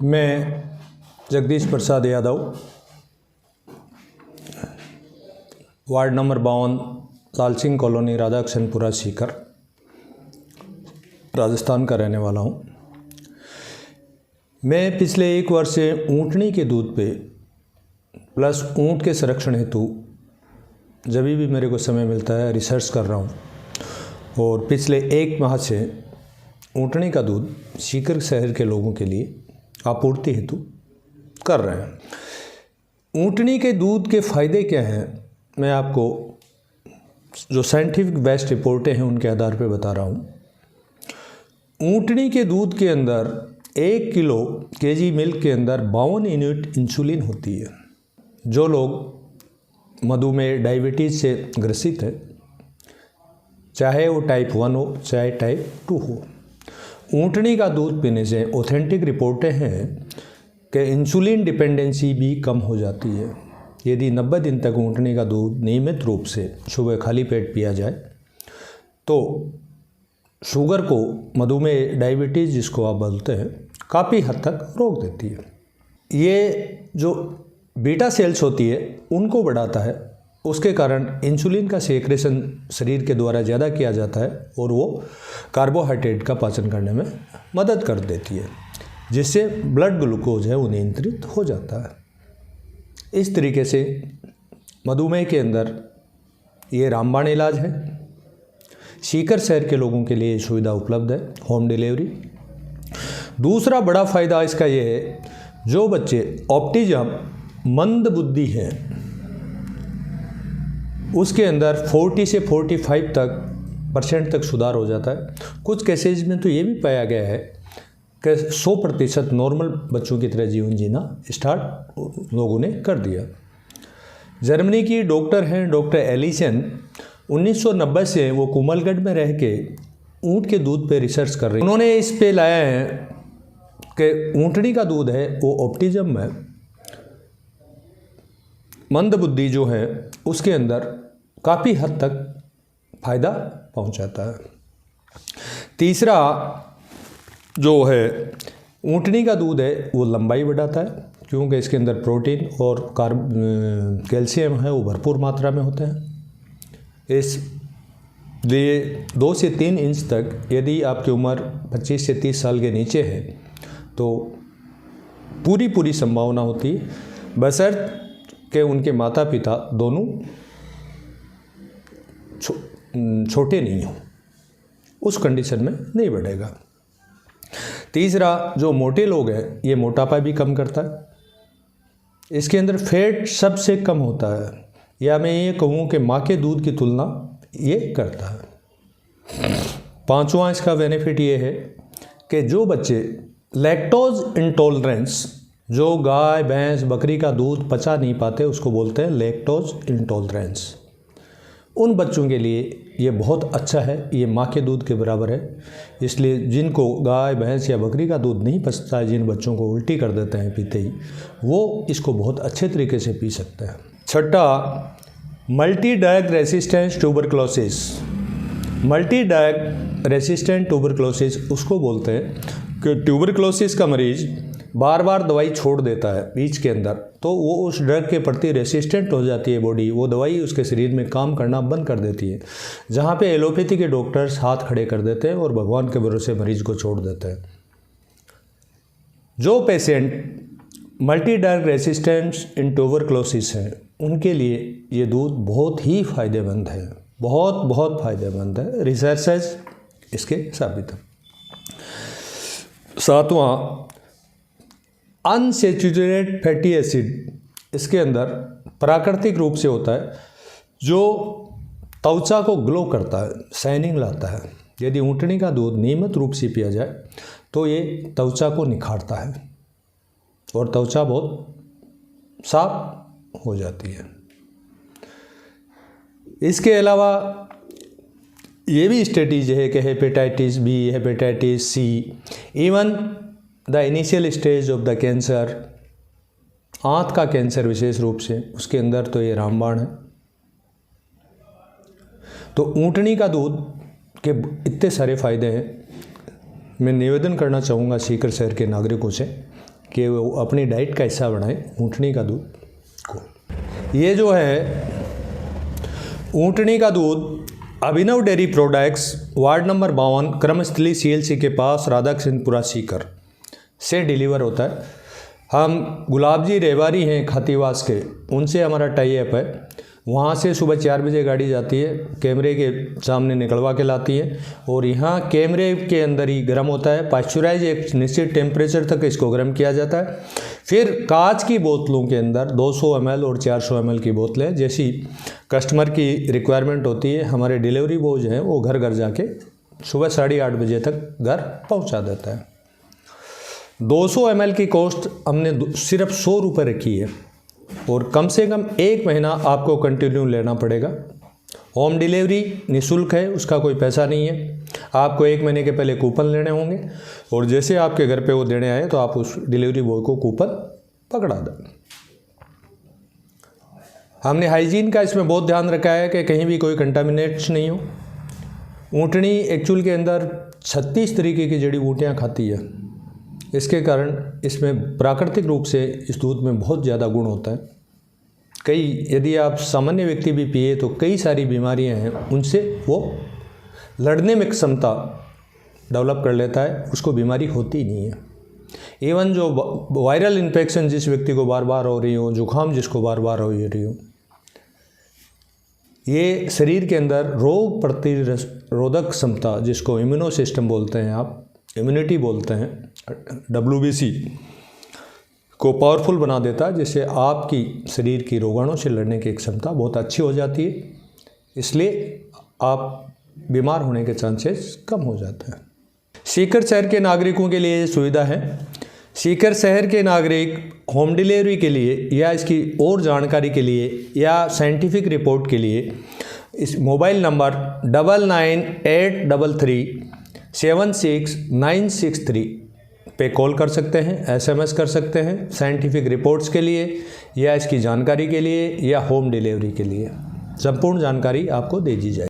मैं Jagdish Prasad Yadav, ward number 52, लाल Singh colony, Radhakishanpura, Sikar, Rajasthan का रहने वाला हूँ। मैं पिछले 1 वर्ष से ऊँटनी के दूध पे प्लस ऊँट के संरक्षण हेतु जब भी मेरे को समय मिलता है रिसर्च कर रहा हूँ, और पिछले 1 माह से ऊँटनी का दूध सीकर शहर के लोगों के लिए आपूर्ति हेतु कर रहे हैं। ऊँटनी के दूध के फ़ायदे क्या हैं, मैं आपको जो साइंटिफिक बेस्ट रिपोर्टें हैं उनके आधार पर बता रहा हूँ। ऊँटनी के दूध के अंदर 1 किलो केजी मिल्क के अंदर 52 यूनिट इंसुलिन होती है। जो लोग मधुमेह डायबिटीज़ से ग्रसित है, चाहे वो टाइप 1 हो चाहे टाइप 2 हो, ऊँटनी का दूध पीने से ऑथेंटिक रिपोर्टें हैं कि इंसुलिन डिपेंडेंसी भी कम हो जाती है। यदि 90 दिन तक ऊँटनी का दूध नियमित रूप से सुबह खाली पेट पिया जाए तो शुगर को, मधुमेह डायबिटीज़ जिसको आप बोलते हैं, काफ़ी हद तक रोक देती है। ये जो बीटा सेल्स होती है उनको बढ़ाता है, उसके कारण इंसुलिन का सेक्रेशन शरीर के द्वारा ज़्यादा किया जाता है और वो कार्बोहाइड्रेट का पाचन करने में मदद कर देती है, जिससे ब्लड ग्लूकोज है वो नियंत्रित हो जाता है। इस तरीके से मधुमेह के अंदर ये रामबाण इलाज है। सीकर शहर के लोगों के लिए सुविधा उपलब्ध है, होम डिलीवरी। दूसरा बड़ा फ़ायदा इसका ये है, जो बच्चे ऑप्टिज्म मंद बुद्धि हैं उसके अंदर 40 से 45% तक सुधार हो जाता है। कुछ केसेज में तो ये भी पाया गया है कि 100% नॉर्मल बच्चों की तरह जीवन जीना स्टार्ट लोगों ने कर दिया। जर्मनी की डॉक्टर हैं डॉक्टर एलिसन, 1990 से वो कोमलगढ़ में रह के ऊँट के दूध पे रिसर्च कर रहे हैं। उन्होंने इस पे लाया है कि ऊँटनी का दूध है वो ऑप्टिज्म में मंद बुद्धि जो है उसके अंदर काफ़ी हद तक फ़ायदा पहुंचाता है। तीसरा जो है ऊँटनी का दूध है वो लंबाई बढ़ाता है, क्योंकि इसके अंदर प्रोटीन और कैल्शियम है वो भरपूर मात्रा में होता है। इसलिए 2 से 3 इंच तक यदि आपकी उम्र 25 से 30 साल के नीचे है तो पूरी संभावना होती है, बशर्ते कि उनके माता पिता दोनों छोटे नहीं हों, उस कंडीशन में नहीं बढ़ेगा। तीसरा, जो मोटे लोग हैं ये मोटापा भी कम करता है। इसके अंदर फैट सबसे कम होता है, या मैं ये कहूँ कि माँ के दूध की तुलना ये करता है। 5वां इसका बेनिफिट ये है कि जो बच्चे लैक्टोज इंटॉलरेंस, जो गाय भैंस बकरी का दूध पचा नहीं पाते उसको बोलते हैं लैक्टोज इंटॉलरेंस, उन बच्चों के लिए ये बहुत अच्छा है। ये माँ के दूध के बराबर है। इसलिए जिनको गाय भैंस या बकरी का दूध नहीं पचता है, जिन बच्चों को उल्टी कर देते हैं पीते ही, वो इसको बहुत अच्छे तरीके से पी सकते हैं। छठा, multi drug resistance tuberculosis. Multi drug resistant tuberculosis उसको बोलते हैं कि ट्यूबरक्लोसिस का मरीज बार बार दवाई छोड़ देता है बीच के अंदर, तो वो उस ड्रग के प्रति रेसिस्टेंट हो जाती है बॉडी, वो दवाई उसके शरीर में काम करना बंद कर देती है। जहाँ पे एलोपैथी के डॉक्टर्स हाथ खड़े कर देते हैं और भगवान के भरोसे मरीज को छोड़ देते हैं। जो पेशेंट मल्टी ड्रग रेसिस्टेंस इन ट्यूबरक्लोसिस हैं उनके लिए ये दूध बहुत ही फायदेमंद है, बहुत फायदेमंद है। रिसर्चेस इसके साबित है। 7वां, अनसैचुरेटेड फैटी एसिड इसके अंदर प्राकृतिक रूप से होता है, जो त्वचा को ग्लो करता है, शाइनिंग लाता है। यदि ऊँटनी का दूध नियमित रूप से पिया जाए तो ये त्वचा को निखारता है और त्वचा बहुत साफ हो जाती है। इसके अलावा ये भी स्टडीज है कि hepatitis B, hepatitis C, even the initial stage of the cancer, आंत का कैंसर विशेष रूप से, उसके अंदर तो ये रामबाण है। तो ऊँटनी का दूध के इतने सारे फ़ायदे हैं। मैं निवेदन करना चाहूँगा सीकर शहर के नागरिकों से कि वो अपनी डाइट का हिस्सा बनाएं ऊँटनी का दूध को। ये जो है ऊँटनी का दूध Abhinav dairy products, ward number 52, क्रमस्थली CLC के पास, राधाकृष्णपुरा सीकर से डिलीवर होता है। हम गुलाब जी रेवारी हैं खातीवास के, उनसे हमारा टाई अप है। वहाँ से सुबह 4 बजे गाड़ी जाती है, कैमरे के सामने निकलवा के लाती है और यहाँ कैमरे के अंदर ही गर्म होता है। पाश्चराइज एक निश्चित टेम्परेचर तक इसको गर्म किया जाता है। फिर कांच की बोतलों के अंदर 200 ml और 400 ml की बोतलें, जैसी कस्टमर की रिक्वायरमेंट होती है, हमारे डिलीवरी बॉयज हैं वो घर घर जाके सुबह 8:30 बजे तक घर पहुँचा देता है। 200 ml की कॉस्ट हमने सिर्फ 100 रुपये रखी है और कम से कम 1 महीना आपको कंटिन्यू लेना पड़ेगा। होम डिलीवरी निःशुल्क है, उसका कोई पैसा नहीं है। आपको 1 महीने के पहले कूपन लेने होंगे और जैसे आपके घर पे वो देने आए तो आप उस डिलीवरी बॉय को कूपन पकड़ा दें। हमने हाइजीन का इसमें बहुत ध्यान रखा है कि कहीं भी कोई कंटामिनेट नहीं हो। ऊँटनी एक्चुअल के अंदर 36 तरीके की जड़ी बूटियाँ खाती है, इसके कारण इसमें प्राकृतिक रूप से इस दूध में बहुत ज़्यादा गुण होता है। यदि आप सामान्य व्यक्ति भी पिए तो कई सारी बीमारियां हैं उनसे वो लड़ने में क्षमता डेवलप कर लेता है, उसको बीमारी होती नहीं है। इवन जो वायरल इन्फेक्शन जिस व्यक्ति को बार बार हो रही हो, जुकाम जिसको बार बार हो रही हो, ये शरीर के अंदर रोग प्रतिरोधक क्षमता, जिसको इम्यूनो सिस्टम बोलते हैं, आप इम्यूनिटी बोलते हैं, WBC को पावरफुल बना देता है, जिससे आपकी शरीर की रोगाणु से लड़ने की क्षमता बहुत अच्छी हो जाती है। इसलिए आप बीमार होने के चांसेस कम हो जाते हैं। सीकर शहर के नागरिकों के लिए ये सुविधा है। सीकर शहर के नागरिक होम डिलीवरी के लिए या इसकी और जानकारी के लिए या साइंटिफिक रिपोर्ट के लिए इस मोबाइल नंबर 99833376 पे कॉल कर सकते हैं, SMS कर सकते हैं साइंटिफिक रिपोर्ट्स के लिए या इसकी जानकारी के लिए या होम डिलीवरी के लिए। संपूर्ण जानकारी आपको दे दी जाएगी।